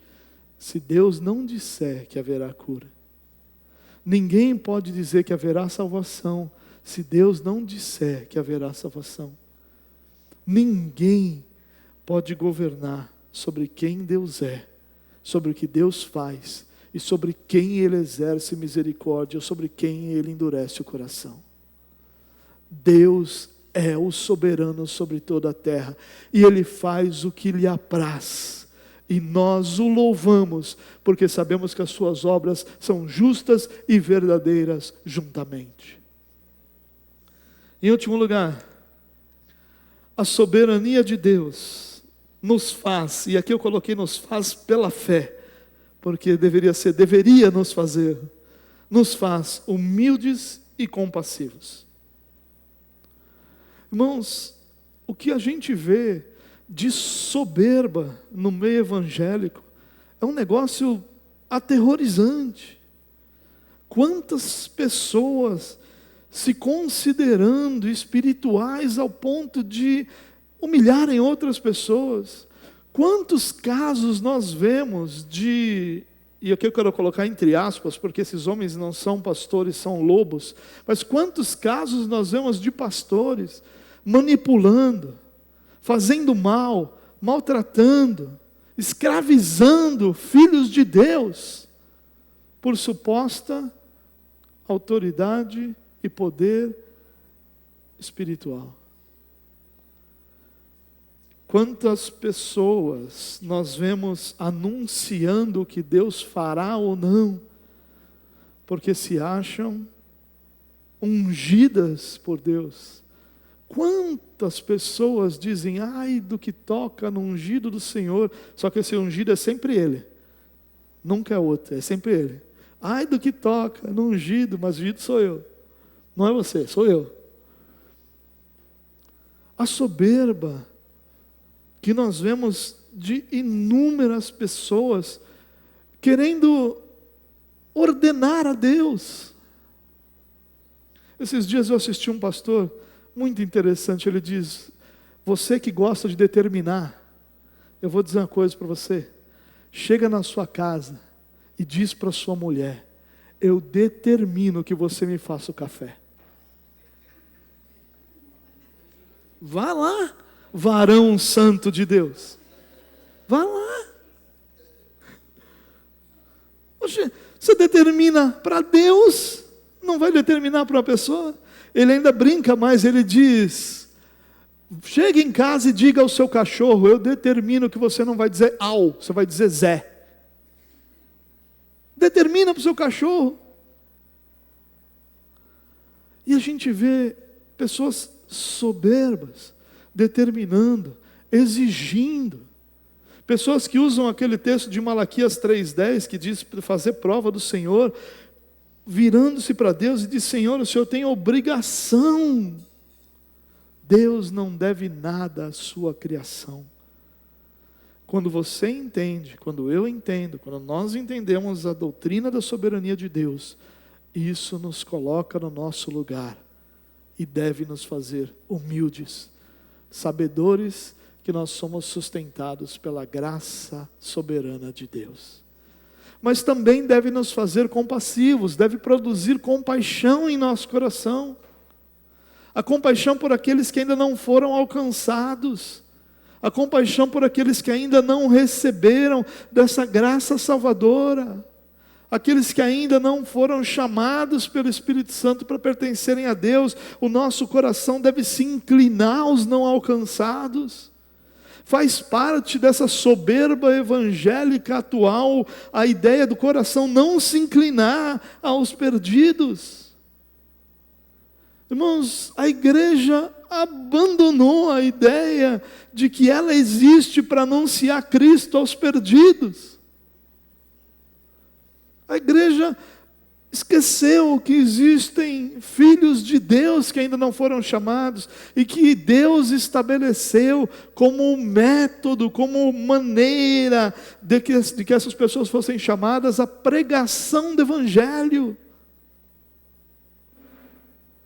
Speaker 1: se Deus não disser que haverá cura. Ninguém pode dizer que haverá salvação, se Deus não disser que haverá salvação. Ninguém pode governar sobre quem Deus é, sobre o que Deus faz e sobre quem Ele exerce misericórdia ou sobre quem Ele endurece o coração. Deus é o soberano sobre toda a terra e Ele faz o que lhe apraz. E nós o louvamos porque sabemos que as suas obras são justas e verdadeiras juntamente. Em último lugar, a soberania de Deus nos faz, e aqui eu coloquei nos faz pela fé, porque deveria nos fazer, nos faz humildes e compassivos. Irmãos, o que a gente vê de soberba no meio evangélico é um negócio aterrorizante. Quantas pessoas se considerando espirituais ao ponto de humilharem outras pessoas. Quantos casos nós vemos de, e aqui eu quero colocar entre aspas, porque esses homens não são pastores, são lobos, mas quantos casos nós vemos de pastores manipulando, fazendo mal, maltratando, escravizando filhos de Deus, por suposta autoridade e poder espiritual. Quantas pessoas nós vemos anunciando o que Deus fará ou não, porque se acham ungidas por Deus. Quantas pessoas dizem, ai do que toca no ungido do Senhor, só que esse ungido é sempre Ele, nunca é outro, é sempre Ele. Ai do que toca no ungido, mas ungido sou eu, não é você, sou eu. A soberba que nós vemos de inúmeras pessoas querendo ordenar a Deus. Esses dias eu assisti um pastor muito interessante, ele diz, você que gosta de determinar, eu vou dizer uma coisa para você, chega na sua casa e diz para sua mulher, eu determino que você me faça o café. Vá lá, varão santo de Deus. Vá lá. Oxe, você determina para Deus, não vai determinar para uma pessoa. Ele ainda brinca mais, ele diz, chega em casa e diga ao seu cachorro, eu determino que você não vai dizer au, você vai dizer Zé. Determina para o seu cachorro. E a gente vê pessoas soberbas, determinando, exigindo. Pessoas que usam aquele texto de Malaquias 3,10, que diz para fazer prova do Senhor, virando-se para Deus e diz, Senhor, o Senhor tem obrigação. Deus não deve nada à sua criação. Quando você entende, quando eu entendo, quando nós entendemos a doutrina da soberania de Deus, isso nos coloca no nosso lugar e deve nos fazer humildes, sabedores que nós somos sustentados pela graça soberana de Deus. Mas também deve nos fazer compassivos, deve produzir compaixão em nosso coração. A compaixão por aqueles que ainda não foram alcançados, a compaixão por aqueles que ainda não receberam dessa graça salvadora, aqueles que ainda não foram chamados pelo Espírito Santo para pertencerem a Deus. O nosso coração deve se inclinar aos não alcançados. Faz parte dessa soberba evangélica atual a ideia do coração não se inclinar aos perdidos. Irmãos, a igreja abandonou a ideia de que ela existe para anunciar Cristo aos perdidos. A igreja esqueceu que existem filhos de Deus que ainda não foram chamados e que Deus estabeleceu como método, como maneira de que essas pessoas fossem chamadas à pregação do Evangelho.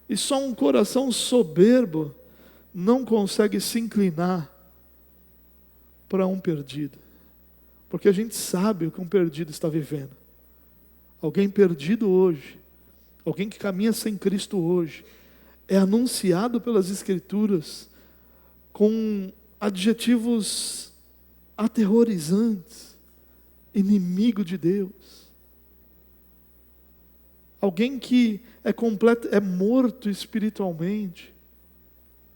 Speaker 1: E só um coração soberbo não consegue se inclinar para um perdido, porque a gente sabe o que um perdido está vivendo. Alguém perdido hoje, alguém que caminha sem Cristo hoje, é anunciado pelas Escrituras com adjetivos aterrorizantes, inimigo de Deus. Alguém que é morto espiritualmente,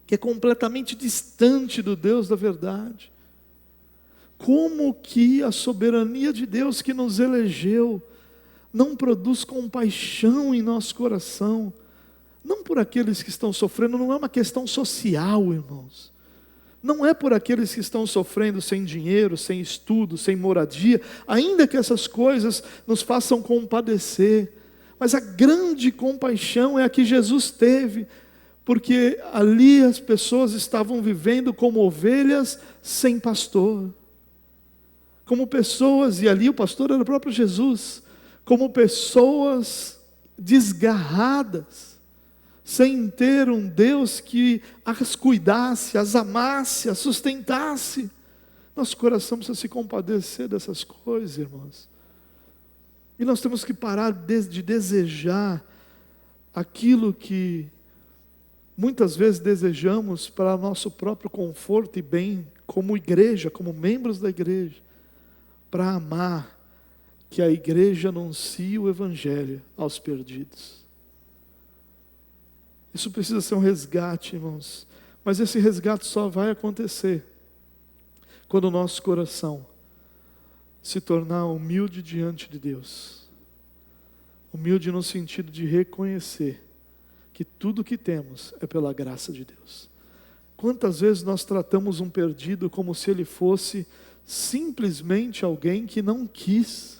Speaker 1: que é completamente distante do Deus da verdade. Como que a soberania de Deus que nos elegeu não produz compaixão em nosso coração, não por aqueles que estão sofrendo, não é uma questão social, irmãos. Não é por aqueles que estão sofrendo sem dinheiro, sem estudo, sem moradia, ainda que essas coisas nos façam compadecer, Mas a grande compaixão é a que Jesus teve, porque ali as pessoas estavam vivendo como ovelhas sem pastor. Como pessoas, e ali o pastor era o próprio Jesus, como pessoas desgarradas, sem ter um Deus que as cuidasse, as amasse, as sustentasse. Nosso coração precisa se compadecer dessas coisas, irmãos. E nós temos que parar de desejar aquilo que muitas vezes desejamos para nosso próprio conforto e bem, como igreja, como membros da igreja, para amar que a igreja anuncie o Evangelho aos perdidos. Isso precisa ser um resgate, irmãos. Mas esse resgate só vai acontecer quando o nosso coração se tornar humilde diante de Deus. Humilde no sentido de reconhecer que tudo que temos é pela graça de Deus. Quantas vezes nós tratamos um perdido como se ele fosse simplesmente alguém que não quis?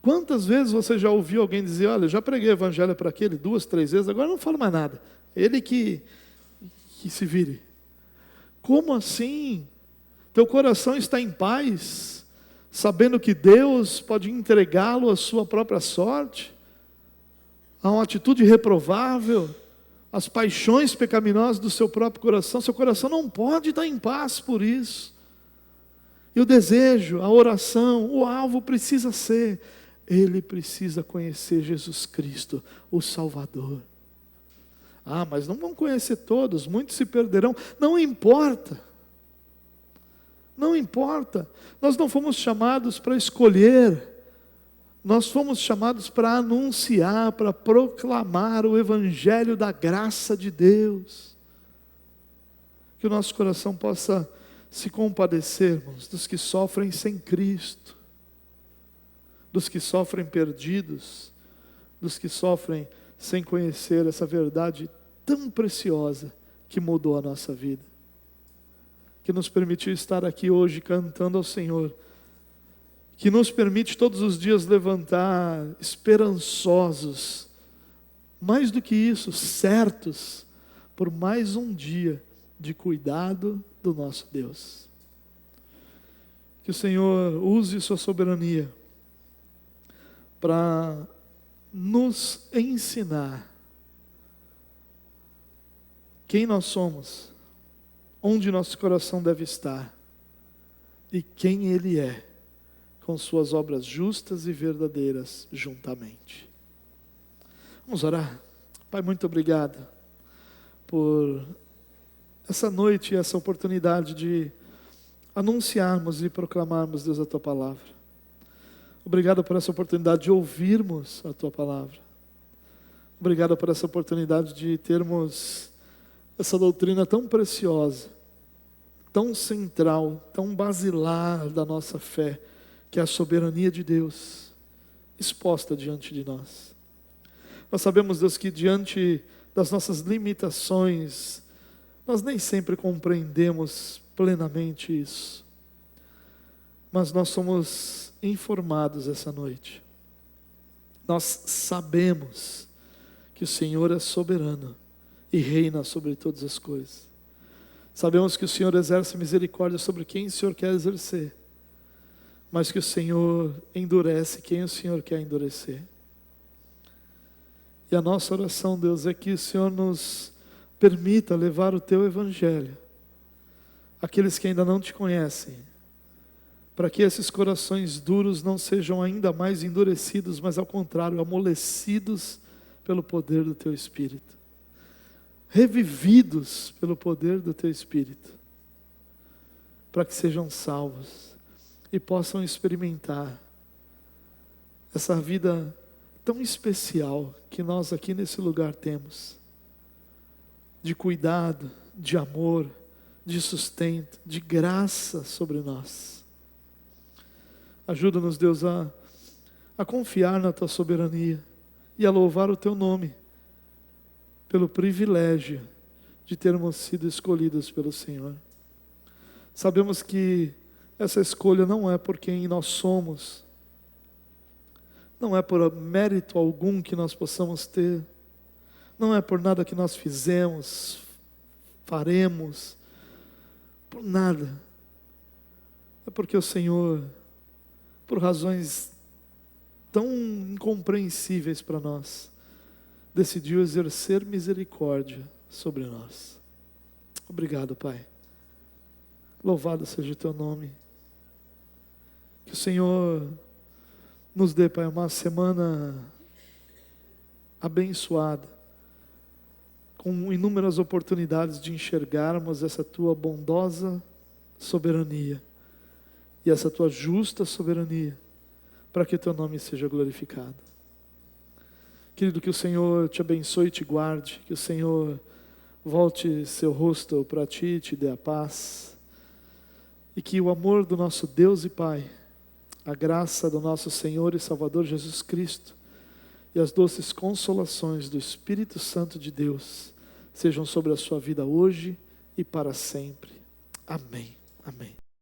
Speaker 1: Quantas vezes você já ouviu alguém dizer: olha, já preguei o evangelho para aquele 2, 3 vezes, agora não falo mais nada, ele que se vire. Como assim? Teu coração está em paz, sabendo que Deus pode entregá-lo à sua própria sorte, a uma atitude reprovável, às paixões pecaminosas do seu próprio coração? Seu coração não pode estar em paz por isso. E o desejo, a oração, o alvo precisa ser: ele precisa conhecer Jesus Cristo, o Salvador. Ah, mas não vão conhecer todos, muitos se perderão. Não importa. Não importa. Nós não fomos chamados para escolher. Nós fomos chamados para anunciar, para proclamar o Evangelho da graça de Deus. Que o nosso coração possa se compadecer, irmãos, dos que sofrem sem Cristo, dos que sofrem perdidos, dos que sofrem sem conhecer essa verdade tão preciosa que mudou a nossa vida, que nos permitiu estar aqui hoje cantando ao Senhor, que nos permite todos os dias levantar esperançosos, mais do que isso, certos, por mais um dia de cuidado do nosso Deus. Que o Senhor use sua soberania para nos ensinar quem nós somos, onde nosso coração deve estar e quem Ele é, com suas obras justas e verdadeiras juntamente. Vamos orar. Pai, muito obrigado por essa noite e essa oportunidade de anunciarmos e proclamarmos, Deus, a Tua Palavra. Obrigado por essa oportunidade de ouvirmos a Tua Palavra. Obrigado por essa oportunidade de termos essa doutrina tão preciosa, tão central, tão basilar da nossa fé, que é a soberania de Deus, exposta diante de nós. Nós sabemos, Deus, que diante das nossas limitações, nós nem sempre compreendemos plenamente isso. Mas nós somos informados essa noite. Nós sabemos que o Senhor é soberano e reina sobre todas as coisas. Sabemos que o Senhor exerce misericórdia sobre quem o Senhor quer exercer, mas que o Senhor endurece quem o Senhor quer endurecer. E a nossa oração, Deus, é que o Senhor nos permita levar o Teu Evangelho àqueles que ainda não Te conhecem, para que esses corações duros não sejam ainda mais endurecidos, mas ao contrário, amolecidos pelo poder do Teu Espírito, revividos pelo poder do Teu Espírito, para que sejam salvos e possam experimentar essa vida tão especial que nós aqui nesse lugar temos, de cuidado, de amor, de sustento, de graça sobre nós. Ajuda-nos, Deus, a confiar na Tua soberania e a louvar o Teu nome, pelo privilégio de termos sido escolhidos pelo Senhor. Sabemos que essa escolha não é por quem nós somos, Não é por mérito algum que nós possamos ter, não é por nada que nós fizemos, faremos, por nada. É porque o Senhor, por razões tão incompreensíveis para nós, decidiu exercer misericórdia sobre nós. Obrigado, Pai. Louvado seja o Teu nome. Que o Senhor nos dê, Pai, uma semana abençoada, com inúmeras oportunidades de enxergarmos essa Tua bondosa soberania e essa Tua justa soberania, para que o Teu nome seja glorificado. Querido, que o Senhor te abençoe e te guarde, que o Senhor volte seu rosto para ti e te dê a paz, e que o amor do nosso Deus e Pai, a graça do nosso Senhor e Salvador Jesus Cristo e as doces consolações do Espírito Santo de Deus sejam sobre a sua vida hoje e para sempre. Amém. Amém.